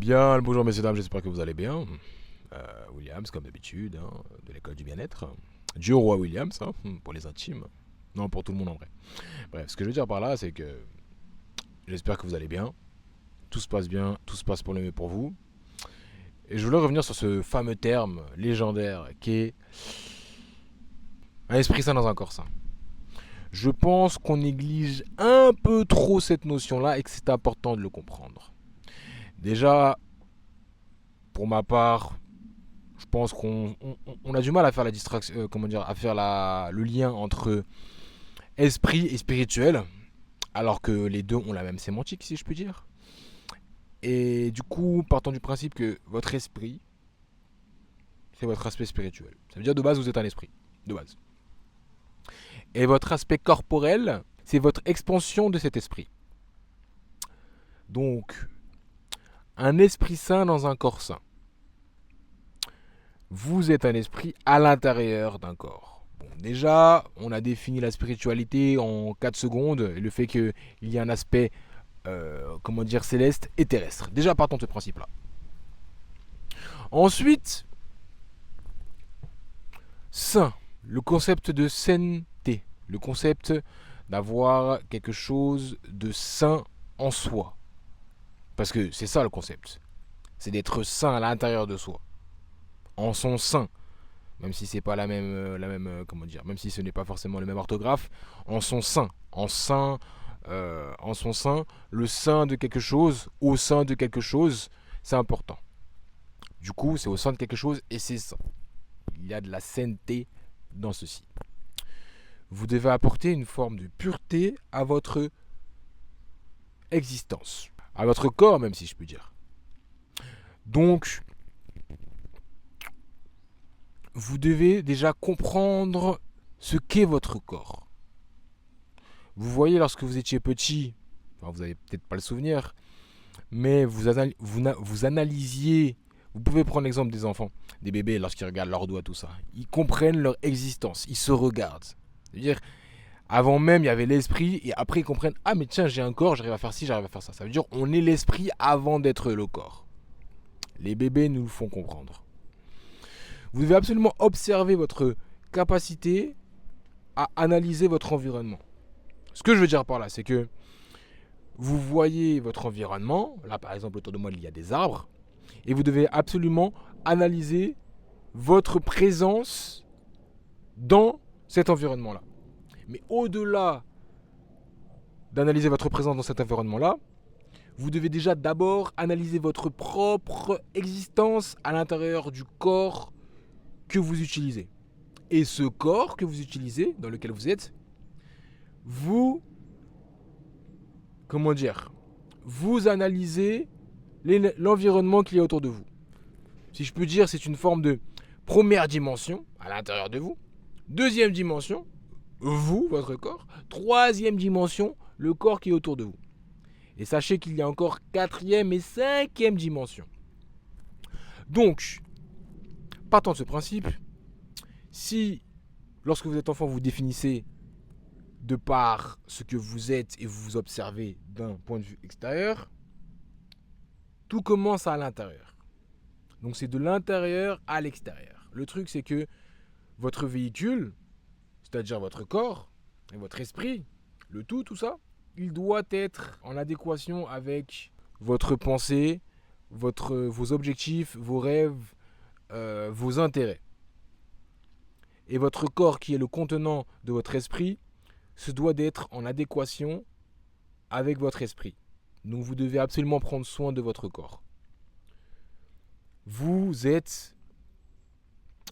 Bien, le bonjour messieurs dames, j'espère que vous allez bien. Williams, comme d'habitude, de l'école du bien-être. Du roi Williams, pour les intimes. Non, pour tout le monde en vrai. Bref, ce que je veux dire par là, c'est que j'espère que vous allez bien. Tout se passe bien, tout se passe pour le mieux pour vous. Et je voulais revenir sur ce fameux terme légendaire qui est un esprit sain dans un corps sain. Je pense qu'on néglige un peu trop cette notion-là et que c'est important de le comprendre. Déjà, pour ma part, je pense qu'on a du mal à faire la distraction, comment dire, à faire le lien entre esprit et spirituel, alors que les deux ont la même sémantique, si je puis dire. Et du coup, partant du principe que votre esprit, c'est votre aspect spirituel. Ça veut dire de base, vous êtes un esprit, de base. Et votre aspect corporel, c'est votre expansion de cet esprit. Donc, un esprit sain dans un corps sain. Vous êtes un esprit à l'intérieur d'un corps. Bon, déjà, on a défini la spiritualité en 4 secondes, et le fait qu'il y a un aspect, comment dire, céleste et terrestre. Déjà, partons de ce principe-là. Ensuite, sain, le concept de sainteté, le concept d'avoir quelque chose de sain en soi. Parce que c'est ça le concept, c'est d'être sain à l'intérieur de soi, en son sein. Même si c'est pas comment dire, même si ce n'est pas forcément le même orthographe, en son sein, en son sein, le sein de quelque chose, au sein de quelque chose, c'est important. Du coup, c'est au sein de quelque chose et c'est ça. Il y a de la sainteté dans ceci. Vous devez apporter une forme de pureté à votre existence, à votre corps même si je puis dire. Donc, vous devez déjà comprendre ce qu'est votre corps. Vous voyez, lorsque vous étiez petit, enfin, vous n'avez peut-être pas le souvenir, mais vous analysiez. Vous pouvez prendre l'exemple des enfants, des bébés, lorsqu'ils regardent leurs doigts, tout ça. Ils comprennent leur existence, ils se regardent. C'est-à-dire, avant même, il y avait l'esprit, et après, ils comprennent, ah, mais tiens, j'ai un corps, j'arrive à faire ci, j'arrive à faire ça. Ça veut dire, on est l'esprit avant d'être le corps. Les bébés nous le font comprendre. Vous devez absolument observer votre capacité à analyser votre environnement. Ce que je veux dire par là, c'est que vous voyez votre environnement. Là, par exemple, autour de moi, il y a des arbres. Et vous devez absolument analyser votre présence dans cet environnement-là. Mais au-delà d'analyser votre présence dans cet environnement-là, vous devez déjà d'abord analyser votre propre existence à l'intérieur du corps que vous utilisez. Et ce corps que vous utilisez, dans lequel vous êtes, vous, comment dire, vous analysez l'environnement qu'il y a autour de vous. Si je peux dire, c'est une forme de première dimension à l'intérieur de vous. Deuxième dimension, vous, votre corps. Troisième dimension, le corps qui est autour de vous. Et sachez qu'il y a encore quatrième et cinquième dimension. Donc, partant de ce principe, si, lorsque vous êtes enfant, vous définissez de par ce que vous êtes et vous vous observez d'un point de vue extérieur, tout commence à l'intérieur. Donc c'est de l'intérieur à l'extérieur. Le truc, c'est que votre véhicule, c'est-à-dire votre corps et votre esprit, le tout ça, il doit être en adéquation avec votre pensée, vos objectifs, vos rêves, vos intérêts. Et votre corps, qui est le contenant de votre esprit, se doit d'être en adéquation avec votre esprit. Donc vous devez absolument prendre soin de votre corps. Vous êtes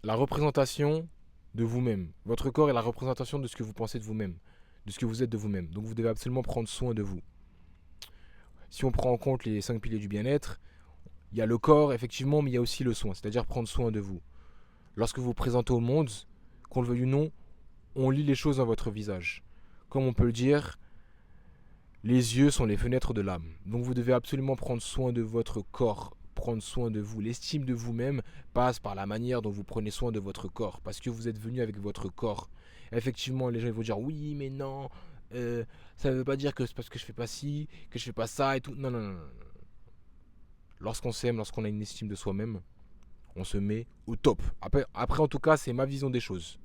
la représentation de vous-même. Votre corps est la représentation de ce que vous pensez de vous-même, de ce que vous êtes de vous-même. Donc vous devez absolument prendre soin de vous. Si on prend en compte les 5 piliers du bien-être, il y a le corps, effectivement, mais il y a aussi le soin, c'est-à-dire prendre soin de vous. Lorsque vous vous présentez au monde, qu'on le veuille ou non, on lit les choses dans votre visage. Comme on peut le dire, les yeux sont les fenêtres de l'âme. Donc vous devez absolument prendre soin de votre corps, prendre soin de vous. L'estime de vous-même passe par la manière dont vous prenez soin de votre corps, parce que vous êtes venu avec votre corps. Effectivement, les gens vont dire oui, mais non, ça ne veut pas dire que c'est parce que je fais pas ci, que je fais pas ça et tout. Non. lorsqu'on s'aime, lorsqu'on a une estime de soi-même, on se met au top. Après, en tout cas, c'est ma vision des choses.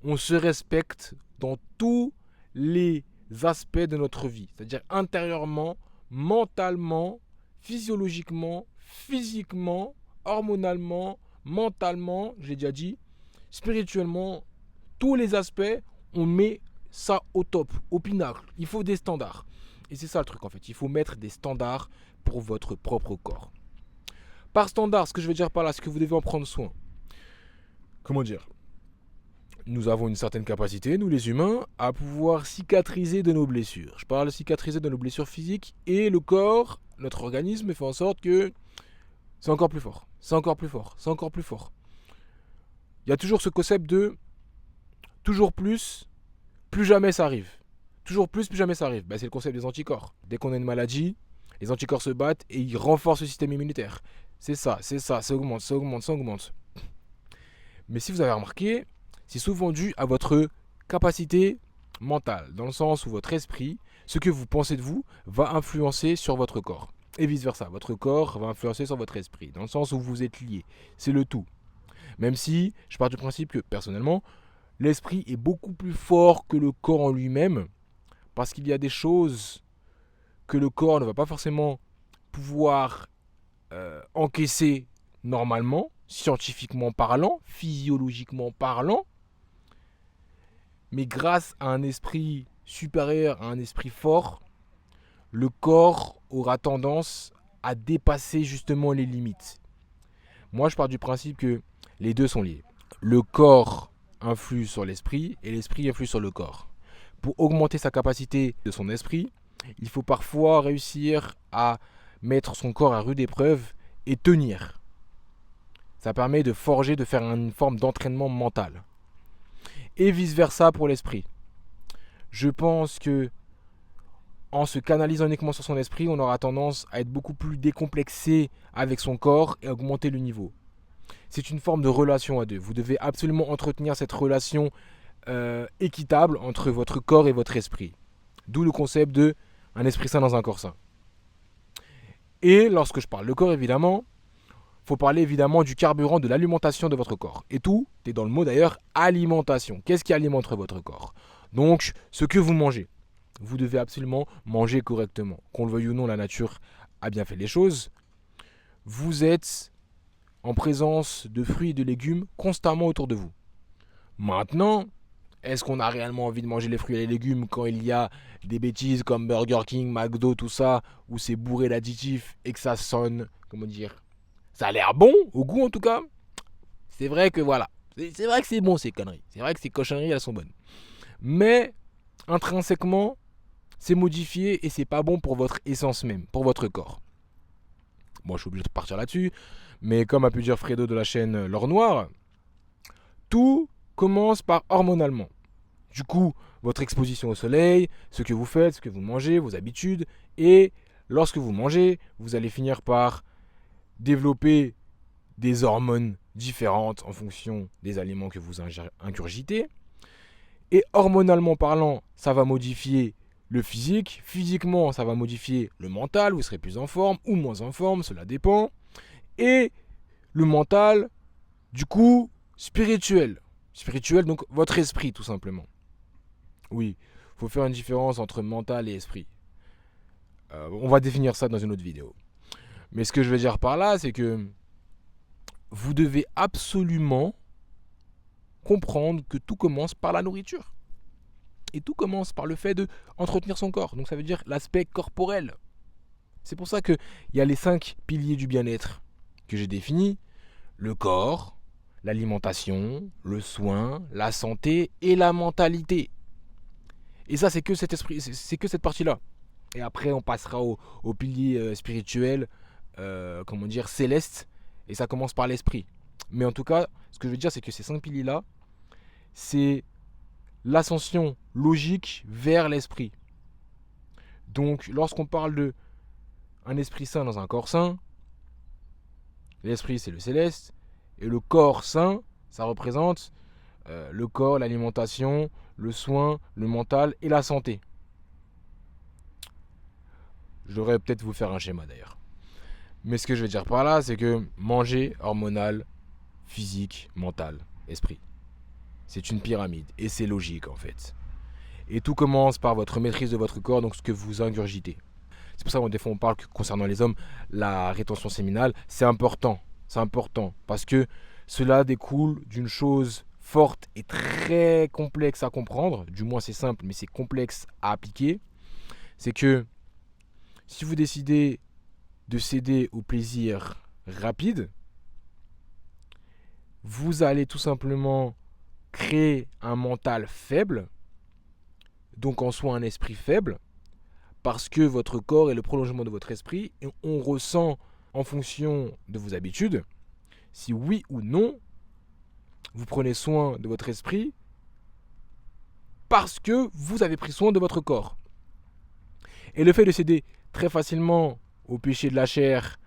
On se respecte dans tous les aspects de notre vie. C'est-à-dire intérieurement, mentalement, physiologiquement, physiquement, hormonalement, mentalement, j'ai déjà dit, spirituellement, tous les aspects, on met ça au top, au pinacle. Il faut des standards. Et c'est ça le truc en fait. Il faut mettre des standards pour votre propre corps. Par standard, ce que je veux dire par là, c'est que vous devez en prendre soin. Comment dire ? Nous avons une certaine capacité, nous les humains, à pouvoir cicatriser de nos blessures. Je parle de cicatriser de nos blessures physiques et le corps, notre organisme, fait en sorte que c'est encore plus fort, c'est encore plus fort, c'est encore plus fort. Il y a toujours ce concept de toujours plus jamais ça arrive. Toujours plus jamais ça arrive. C'est le concept des anticorps. Dès qu'on a une maladie, les anticorps se battent et ils renforcent le système immunitaire. C'est ça, ça augmente, ça augmente, ça augmente. Mais si vous avez remarqué, c'est souvent dû à votre capacité mentale, dans le sens où votre esprit, ce que vous pensez de vous, va influencer sur votre corps. Et vice versa, votre corps va influencer sur votre esprit, dans le sens où vous êtes liés. C'est le tout. Même si, je pars du principe que, personnellement, l'esprit est beaucoup plus fort que le corps en lui-même, parce qu'il y a des choses que le corps ne va pas forcément pouvoir encaisser normalement, scientifiquement parlant, physiologiquement parlant, mais grâce à un esprit supérieur, à un esprit fort, le corps aura tendance à dépasser justement les limites. Moi, je pars du principe que les deux sont liés. Le corps influe sur l'esprit et l'esprit influe sur le corps. Pour augmenter sa capacité de son esprit, il faut parfois réussir à mettre son corps à rude épreuve et tenir. Ça permet de forger, de faire une forme d'entraînement mental. Et vice versa pour l'esprit. Je pense que en se canalisant uniquement sur son esprit, on aura tendance à être beaucoup plus décomplexé avec son corps et augmenter le niveau. C'est une forme de relation à deux. Vous devez absolument entretenir cette relation équitable entre votre corps et votre esprit. D'où le concept de un esprit sain dans un corps sain. Et lorsque je parle de corps, évidemment, il faut parler évidemment du carburant, de l'alimentation de votre corps. Et tout est dans le mot d'ailleurs alimentation. Qu'est-ce qui alimente votre corps ? Donc, ce que vous mangez. Vous devez absolument manger correctement. Qu'on le veuille ou non, la nature a bien fait les choses. Vous êtes en présence de fruits et de légumes constamment autour de vous. Maintenant, est-ce qu'on a réellement envie de manger les fruits et les légumes quand il y a des bêtises comme Burger King, McDo, tout ça, où c'est bourré d'additifs et que ça sonne, comment dire, ça a l'air bon, au goût en tout cas. C'est vrai que voilà, c'est vrai que c'est bon ces conneries, c'est vrai que ces cochonneries elles sont bonnes. Mais intrinsèquement, c'est modifié et c'est pas bon pour votre essence même, pour votre corps. Moi je suis obligé de partir là-dessus, mais comme a pu dire Fredo de la chaîne L'Or Noir, tout commence par hormonalement. Du coup, votre exposition au soleil, ce que vous faites, ce que vous mangez, vos habitudes, et lorsque vous mangez, vous allez finir par développer des hormones différentes en fonction des aliments que vous ingurgitez. Et hormonalement parlant, ça va modifier le physique. Physiquement, ça va modifier le mental. Vous serez plus en forme ou moins en forme, cela dépend. Et le mental, du coup, spirituel. Spirituel, donc votre esprit tout simplement. Oui, il faut faire une différence entre mental et esprit. On va définir ça dans une autre vidéo. Mais ce que je veux dire par là, c'est que vous devez absolument comprendre que tout commence par la nourriture. Et tout commence par le fait d'entretenir son corps. Donc ça veut dire l'aspect corporel. C'est pour ça qu'il y a les 5 piliers du bien-être que j'ai définis. Le corps, l'alimentation, le soin, la santé et la mentalité. Et ça, c'est que cet esprit, c'est que cette partie-là. Et après, on passera au pilier spirituel, céleste. Et ça commence par l'esprit. Mais en tout cas, ce que je veux dire, c'est que ces 5 piliers-là, c'est l'ascension logique vers l'esprit. Donc, lorsqu'on parle de un esprit sain dans un corps sain, l'esprit, c'est le céleste. Et le corps sain, ça représente le corps, l'alimentation, le soin, le mental et la santé. Je devrais peut-être vous faire un schéma d'ailleurs. Mais ce que je veux dire par là, c'est que manger hormonal, physique, mental, esprit. C'est une pyramide. Et c'est logique en fait. Et tout commence par votre maîtrise de votre corps, donc ce que vous ingurgitez. C'est pour ça que des fois on parle que concernant les hommes, la rétention séminale, c'est important. C'est important parce que cela découle d'une chose forte et très complexe à comprendre. Du moins c'est simple, mais c'est complexe à appliquer. C'est que si vous décidez de céder au plaisir rapide, vous allez tout simplement créer un mental faible, donc en soi un esprit faible, parce que votre corps est le prolongement de votre esprit et on ressent en fonction de vos habitudes si oui ou non vous prenez soin de votre esprit parce que vous avez pris soin de votre corps. Et le fait de céder très facilement au péché de la chair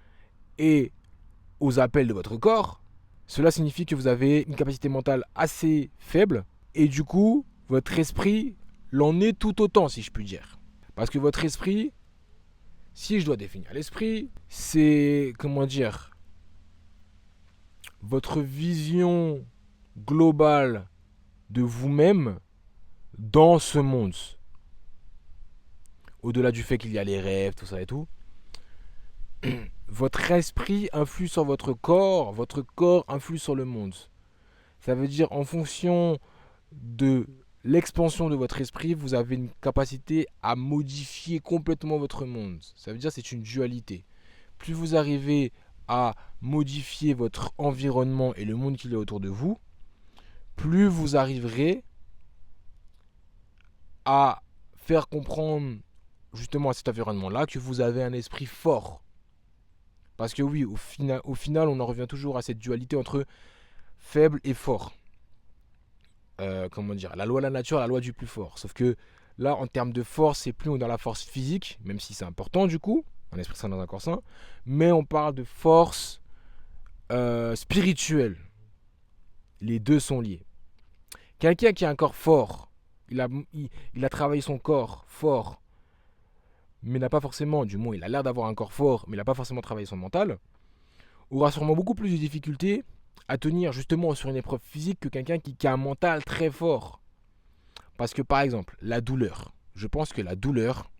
et aux appels de votre corps, cela signifie que vous avez une capacité mentale assez faible et du coup, votre esprit l'en est tout autant, si je puis dire. Parce que votre esprit, si je dois définir l'esprit, c'est, comment dire, votre vision globale de vous-même dans ce monde. Au-delà du fait qu'il y a les rêves, tout ça et tout, votre esprit influe sur votre corps influe sur le monde. Ça veut dire en fonction de l'expansion de votre esprit, vous avez une capacité à modifier complètement votre monde. Ça veut dire que c'est une dualité. Plus vous arrivez à modifier votre environnement et le monde qui est autour de vous, plus vous arriverez à faire comprendre justement à cet environnement-là que vous avez un esprit fort. Parce que oui, au final, on en revient toujours à cette dualité entre faible et fort. Comment dire, la loi de la nature, la loi du plus fort. Sauf que là, en termes de force, c'est plus dans la force physique, même si c'est important du coup, un esprit sain dans un corps sain, mais on parle de force spirituelle. Les deux sont liés. Quelqu'un qui a un corps fort, il a travaillé son corps fort, mais n'a pas forcément, du moins il a l'air d'avoir un corps fort, mais il n'a pas forcément travaillé son mental, aura sûrement beaucoup plus de difficultés à tenir justement sur une épreuve physique que quelqu'un qui a un mental très fort. Parce que par exemple, la douleur. Je pense que la douleur,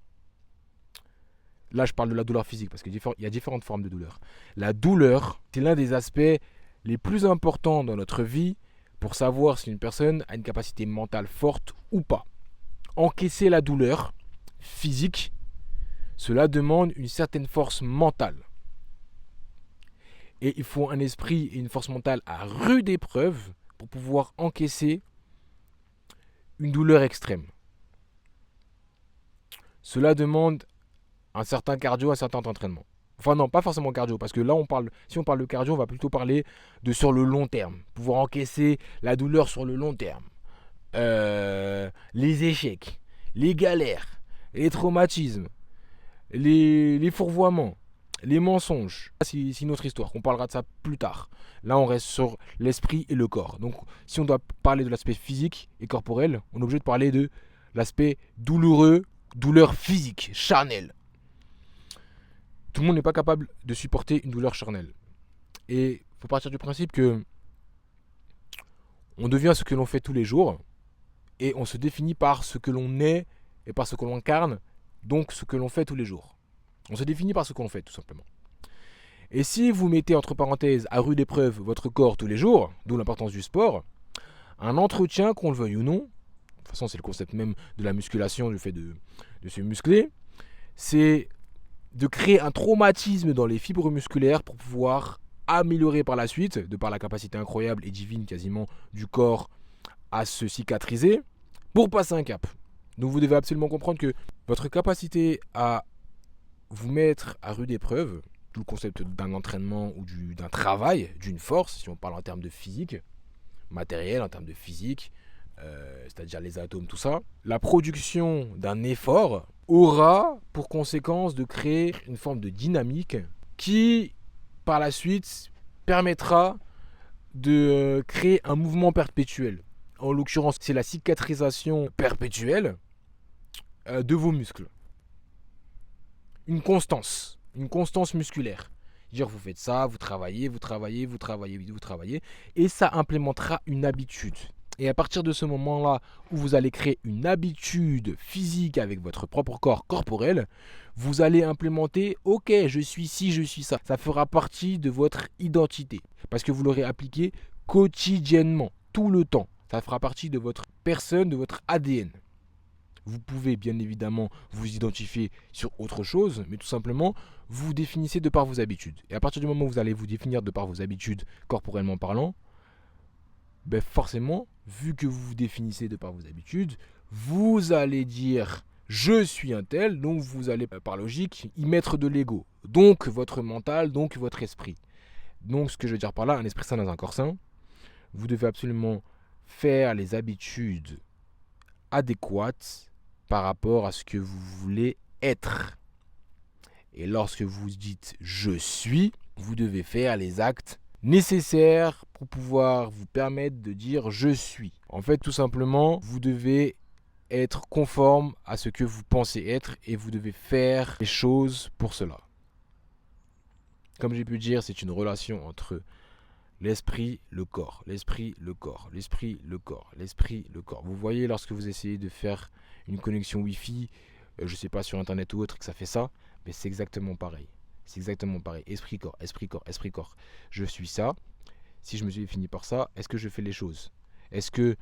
là je parle de la douleur physique parce qu'il y a différentes formes de douleur. La douleur, c'est l'un des aspects les plus importants dans notre vie pour savoir si une personne a une capacité mentale forte ou pas. Encaisser la douleur physique, cela demande une certaine force mentale. Et il faut un esprit et une force mentale à rude épreuve pour pouvoir encaisser une douleur extrême. Cela demande un certain cardio, un certain entraînement. Enfin non, pas forcément cardio, parce que là, si on parle de cardio, on va plutôt parler de sur le long terme. Pouvoir encaisser la douleur sur le long terme. Les échecs, les galères, les traumatismes, les fourvoiements, les mensonges. C'est une autre histoire, on parlera de ça plus tard. Là, on reste sur l'esprit et le corps. Donc, si on doit parler de l'aspect physique et corporel, on est obligé de parler de l'aspect douloureux, douleur physique, charnelle. Tout le monde n'est pas capable de supporter une douleur charnelle. Et il faut partir du principe que on devient ce que l'on fait tous les jours et on se définit par ce que l'on est et par ce que l'on incarne, donc ce que l'on fait tous les jours. On se définit par ce que l'on fait, tout simplement. Et si vous mettez entre parenthèses à rude épreuve votre corps tous les jours, d'où l'importance du sport, un entretien, qu'on le veuille ou non, de toute façon c'est le concept même de la musculation, du fait de se muscler, c'est de créer un traumatisme dans les fibres musculaires pour pouvoir améliorer par la suite, de par la capacité incroyable et divine quasiment du corps à se cicatriser, pour passer un cap. Donc vous devez absolument comprendre que votre capacité à vous mettre à rude épreuve, tout le concept d'un entraînement ou d'un travail, d'une force, si on parle en termes de physique, matériel, en termes de physique, c'est-à-dire les atomes, tout ça, la production d'un effort aura pour conséquence de créer une forme de dynamique qui, par la suite, permettra de créer un mouvement perpétuel. En l'occurrence, c'est la cicatrisation perpétuelle de vos muscles. Une constance musculaire Dire vous faites ça, vous travaillez, et ça implémentera une habitude. Et à partir de ce moment-là où vous allez créer une habitude physique avec votre propre corps corporel, vous allez implémenter ok, je suis ci, je suis ça. Ça fera partie de votre identité parce que vous l'aurez appliqué quotidiennement, tout le temps. Ça fera partie de votre personne, de votre ADN. Vous pouvez bien évidemment vous identifier sur autre chose, mais tout simplement, vous vous définissez de par vos habitudes. Et à partir du moment où vous allez vous définir de par vos habitudes, corporellement parlant, ben forcément, vu que vous vous définissez de par vos habitudes, vous allez dire je suis un tel, donc vous allez par logique y mettre de l'ego. Donc votre mental, donc votre esprit. Donc ce que je veux dire par là, un esprit sain dans un corps sain, vous devez absolument faire les habitudes adéquates par rapport à ce que vous voulez être. Et lorsque vous dites je suis, vous devez faire les actes nécessaires pour pouvoir vous permettre de dire je suis. En fait, tout simplement, vous devez être conforme à ce que vous pensez être et vous devez faire les choses pour cela. Comme j'ai pu dire, c'est une relation entre l'esprit, le corps, l'esprit, le corps, l'esprit, le corps, l'esprit, le corps. Vous voyez, lorsque vous essayez de faire une connexion Wi-Fi, je ne sais pas, sur Internet ou autre, que ça fait ça, mais c'est exactement pareil. C'est exactement pareil. Esprit, corps, esprit, corps, esprit, corps. Je suis ça. Si je me suis défini par ça, est-ce que je fais les choses? Est-ce que,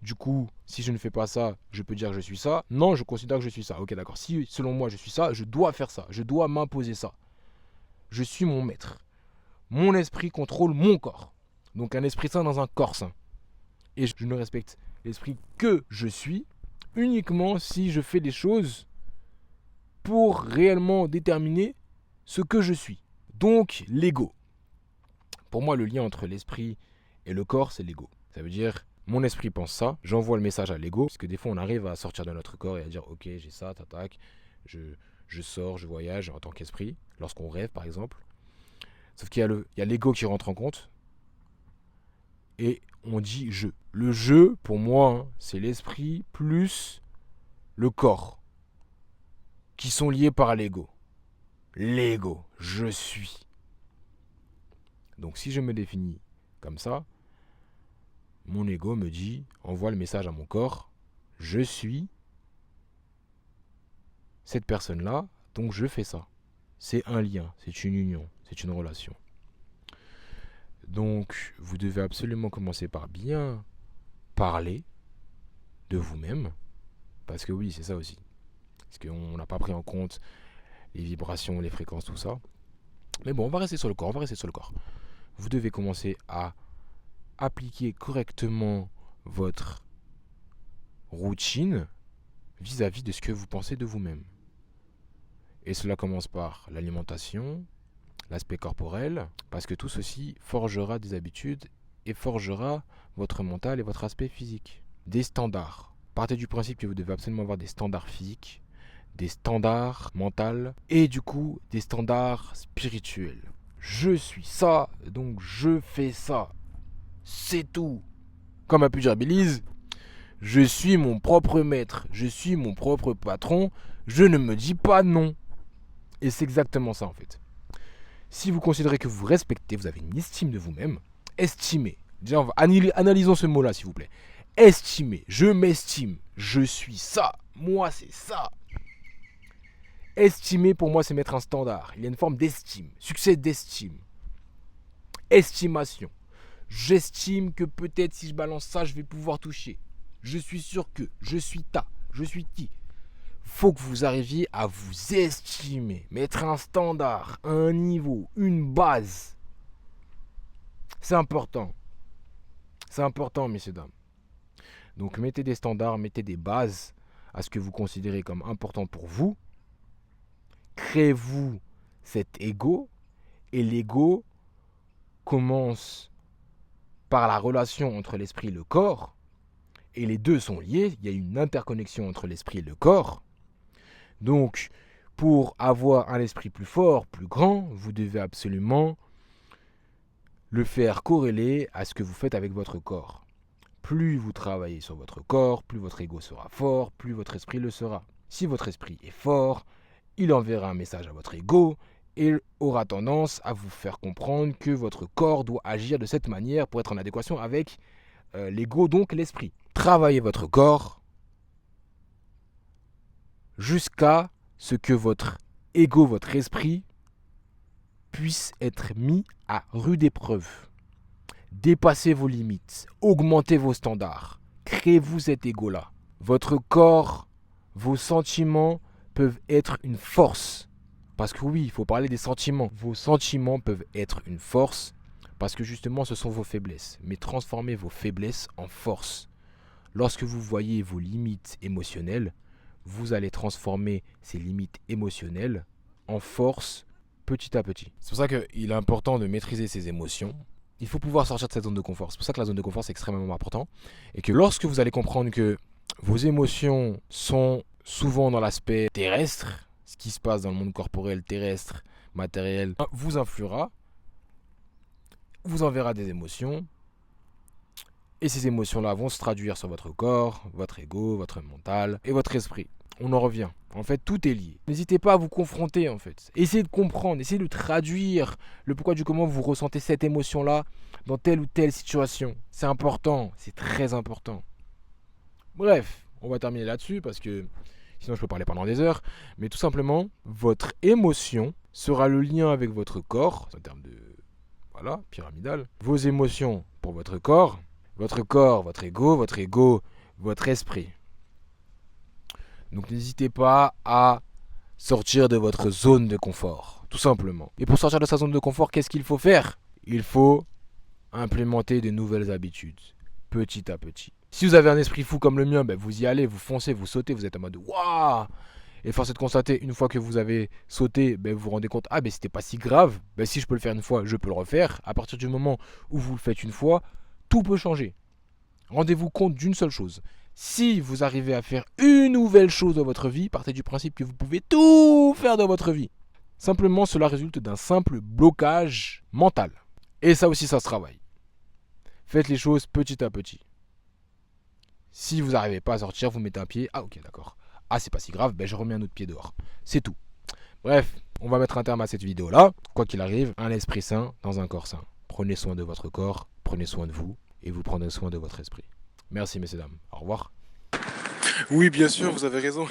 du coup, si je ne fais pas ça, je peux dire que je suis ça? Non, je considère que je suis ça. Ok, d'accord. Si, selon moi, je suis ça, je dois faire ça. Je dois m'imposer ça. Je suis mon maître. Mon esprit contrôle mon corps. Donc un esprit sain dans un corps sain. Et je ne respecte l'esprit que je suis uniquement si je fais des choses pour réellement déterminer ce que je suis. Donc l'ego. Pour moi, le lien entre l'esprit et le corps, c'est l'ego. Ça veut dire, mon esprit pense ça, j'envoie le message à l'ego, parce que des fois on arrive à sortir de notre corps et à dire ok, j'ai ça, tac, je sors, je voyage en tant qu'esprit, lorsqu'on rêve par exemple. Sauf qu'il y a l'ego qui rentre en compte. Et on dit je. Le je, pour moi, c'est l'esprit plus le corps. Qui sont liés par l'ego. L'ego, je suis. Donc si je me définis comme ça, mon ego me dit, envoie le message à mon corps, je suis cette personne-là, donc je fais ça. C'est un lien, c'est une union, c'est une relation. Donc, vous devez absolument commencer par bien parler de vous-même. Parce que oui, c'est ça aussi. Parce qu'on n'a pas pris en compte les vibrations, les fréquences, tout ça. Mais bon, on va rester sur le corps, Vous devez commencer à appliquer correctement votre routine vis-à-vis de ce que vous pensez de vous-même. Et cela commence par l'alimentation, l'aspect corporel, parce que tout ceci forgera des habitudes et forgera votre mental et votre aspect physique. Des standards. Partez du principe que vous devez absolument avoir des standards physiques, des standards mentaux et du coup des standards spirituels. Je suis ça, donc je fais ça. C'est tout. Comme a pu dire Belize, je suis mon propre maître, je suis mon propre patron, je ne me dis pas non. Et c'est exactement ça en fait. Si vous considérez que vous respectez, vous avez une estime de vous-même, estimez. Déjà, analysons ce mot-là, s'il vous plaît. Estimer, je m'estime, je suis ça, moi c'est ça. Estimer, pour moi, c'est mettre un standard. Il y a une forme d'estime, succès d'estime. Estimation. J'estime que peut-être si je balance ça, je vais pouvoir toucher. Je suis sûr que, je suis je suis qui. Faut que vous arriviez à vous estimer, mettre un standard, un niveau, une base. C'est important. C'est important, messieurs, dames. Donc mettez des standards, mettez des bases à ce que vous considérez comme important pour vous. Créez-vous cet ego. Et l'ego commence par la relation entre l'esprit et le corps. Et les deux sont liés. Il y a une interconnexion entre l'esprit et le corps. Donc, pour avoir un esprit plus fort, plus grand, vous devez absolument le faire corréler à ce que vous faites avec votre corps. Plus vous travaillez sur votre corps, plus votre ego sera fort, plus votre esprit le sera. Si votre esprit est fort, il enverra un message à votre ego et aura tendance à vous faire comprendre que votre corps doit agir de cette manière pour être en adéquation avec l'ego, donc l'esprit. Travaillez votre corps jusqu'à ce que votre ego, votre esprit, puisse être mis à rude épreuve. Dépassez vos limites, augmentez vos standards, créez-vous cet ego-là. Votre corps, vos sentiments peuvent être une force. Parce que oui, il faut parler des sentiments. Vos sentiments peuvent être une force parce que justement ce sont vos faiblesses. Mais transformez vos faiblesses en force. Lorsque vous voyez vos limites émotionnelles, vous allez transformer ces limites émotionnelles en force petit à petit. C'est pour ça qu'il est important de maîtriser ses émotions. Il faut pouvoir sortir de cette zone de confort. C'est pour ça que la zone de confort, c'est extrêmement important. Et que lorsque vous allez comprendre que vos émotions sont souvent dans l'aspect terrestre, ce qui se passe dans le monde corporel, terrestre, matériel, vous influera, vous enverra des émotions. Et ces émotions-là vont se traduire sur votre corps, votre ego, votre mental et votre esprit. On en revient. En fait, tout est lié. N'hésitez pas à vous confronter, en fait. Essayez de comprendre, essayez de traduire le pourquoi du comment vous ressentez cette émotion-là dans telle ou telle situation. C'est important, c'est très important. Bref, on va terminer là-dessus parce que sinon je peux parler pendant des heures. Mais tout simplement, votre émotion sera le lien avec votre corps, en termes de, voilà, pyramidal. Vos émotions pour votre corps, votre ego, votre esprit. Donc n'hésitez pas à sortir de votre zone de confort, tout simplement. Et pour sortir de sa zone de confort, qu'est-ce qu'il faut faire? Il faut implémenter de nouvelles habitudes, petit à petit. Si vous avez un esprit fou comme le mien, ben vous y allez, vous foncez, vous sautez, vous êtes en mode waouh. Et force est de constater, une fois que vous avez sauté, ben vous vous rendez compte, ah ben c'était pas si grave, ben si je peux le faire une fois, je peux le refaire. À partir du moment où vous le faites une fois, tout peut changer. Rendez-vous compte d'une seule chose. Si vous arrivez à faire une nouvelle chose dans votre vie, partez du principe que vous pouvez tout faire dans votre vie. Simplement, cela résulte d'un simple blocage mental. Et ça aussi, ça se travaille. Faites les choses petit à petit. Si vous n'arrivez pas à sortir, vous mettez un pied. Ah ok, d'accord. Ah, c'est pas si grave, ben je remets un autre pied dehors. C'est tout. Bref, on va mettre un terme à cette vidéo-là. Quoi qu'il arrive, un esprit sain dans un corps sain. Prenez soin de votre corps, prenez soin de vous et vous prendrez soin de votre esprit. Merci messieurs dames. Au revoir. Oui, bien sûr, vous avez raison.